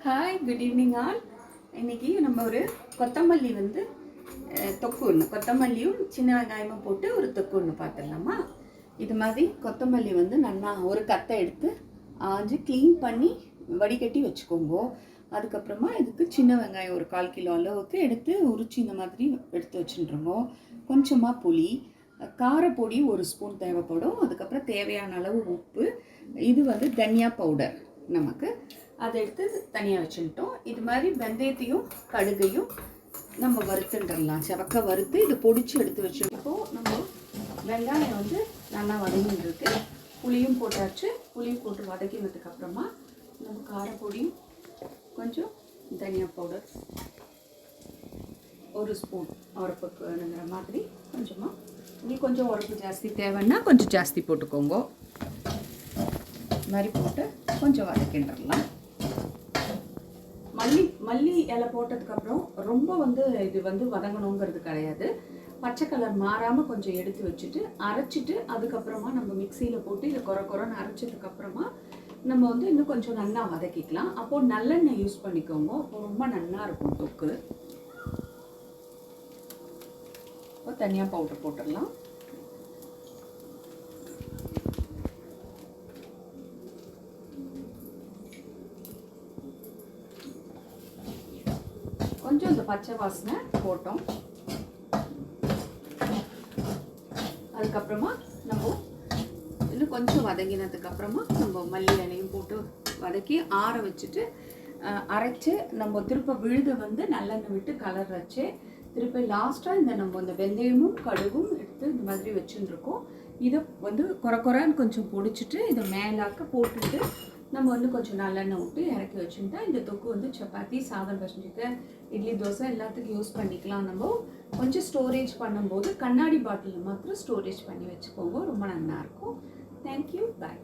Hi, good evening all. இன்றைக்கி நம்ம ஒரு கொத்தமல்லி தொக்கு ஒன்று, கொத்தமல்லியும் சின்ன வெங்காயமும் போட்டு ஒரு தொக்கு ஒன்று பார்த்துடலாமா? இது மாதிரி கொத்தமல்லி நல்லா ஒரு கத்தை எடுத்து ஆஞ்சு க்ளீன் பண்ணி வடிகட்டி வச்சுக்கோங்க. அதுக்கப்புறமா இதுக்கு சின்ன வெங்காயம் ஒரு 1/4 கிலோ அளவுக்கு எடுத்து உரிச்சு இந்த மாதிரி எடுத்து வச்சுட்டுருங்க. கொஞ்சமாக புளி, காரப்பொடி 1 ஸ்பூன் தேவைப்படும். அதுக்கப்புறம் தேவையான அளவு உப்பு. இது தனியா பவுடர் நமக்கு அதை எடுத்து தனியாக வச்சுக்கிட்டோம். இது மாதிரி வெந்தயத்தையும் கடுகையும் நம்ம வறுத்துட்டுடலாம். செவக்க வறுத்து இது பொடிச்சு எடுத்து வச்சுருக்கோம். நம்ம வெங்காயம் நல்லா வதங்கிட்டு புளியும் போட்டாச்சு. புளியும் போட்டு வதக்கினதுக்கப்புறமா நம்ம காரப்பொடியும் கொஞ்சம் தனியா பவுடர் 1 ஸ்பூன் உரப்புக்கு வேணுங்கிற மாதிரி கொஞ்சமாக, உங்களுக்கு கொஞ்சம் உரப்பு ஜாஸ்தி தேவைன்னா கொஞ்சம் ஜாஸ்தி போட்டுக்கோங்க. மாதிரி போட்டு கொஞ்சம் வதக்கின்றலாம். மல்லி இலை போட்டதுக்கப்புறம் ரொம்ப இது வதங்கணுங்கிறது கிடையாது. பச்சை கலர் மாறாமல் கொஞ்சம் எடுத்து வச்சுட்டு அரைச்சிட்டு அதுக்கப்புறமா நம்ம மிக்சியில் போட்டு இதை குறைன்னு அரைச்சதுக்கப்புறமா நம்ம இன்னும் கொஞ்சம் நல்லா வதக்கிக்கலாம். அப்போது நல்லெண்ணெய் யூஸ் பண்ணிக்கோங்க. அப்போ ரொம்ப நல்லா இருக்கும் தொக்கு. இப்போ தனியாக பவுடர் போட்டுடலாம். கொஞ்சம் இந்த பச்சை வாசனை போட்டோம். அதுக்கப்புறமா நம்ம இன்னும் கொஞ்சம் வதங்கினதுக்கப்புறமா நம்ம மல்லி இலையும் போட்டு வதக்கி ஆற வச்சுட்டு அரைச்சி நம்ம திருப்ப விழுது நல்லெண்ணெய் விட்டு கலர் வச்சு திருப்பி லாஸ்ட்டாக நம்ம இந்த வெந்தயமும் கடுகும் எடுத்து இந்த மாதிரி வச்சுருக்கோம். இதை குறைன்னு கொஞ்சம் பொடிச்சிட்டு இதை மேலாக்க போட்டுட்டு நம்ம கொஞ்சம் நல்லெண்ணெய் விட்டு இறக்கி வச்சுட்டா இந்த தொக்கு சப்பாத்தி, சாதம் பசஞ்சுக்கு, இட்லி, தோசை எல்லாத்துக்கும் யூஸ் பண்ணிக்கலாம். நம்ம கொஞ்சம் ஸ்டோரேஜ் பண்ணும்போது கண்ணாடி பாட்டிலில் மாத்திரம் ஸ்டோரேஜ் பண்ணி வச்சுக்கோங்க. ரொம்ப நல்லாயிருக்கும். தேங்க்யூ, பாய்.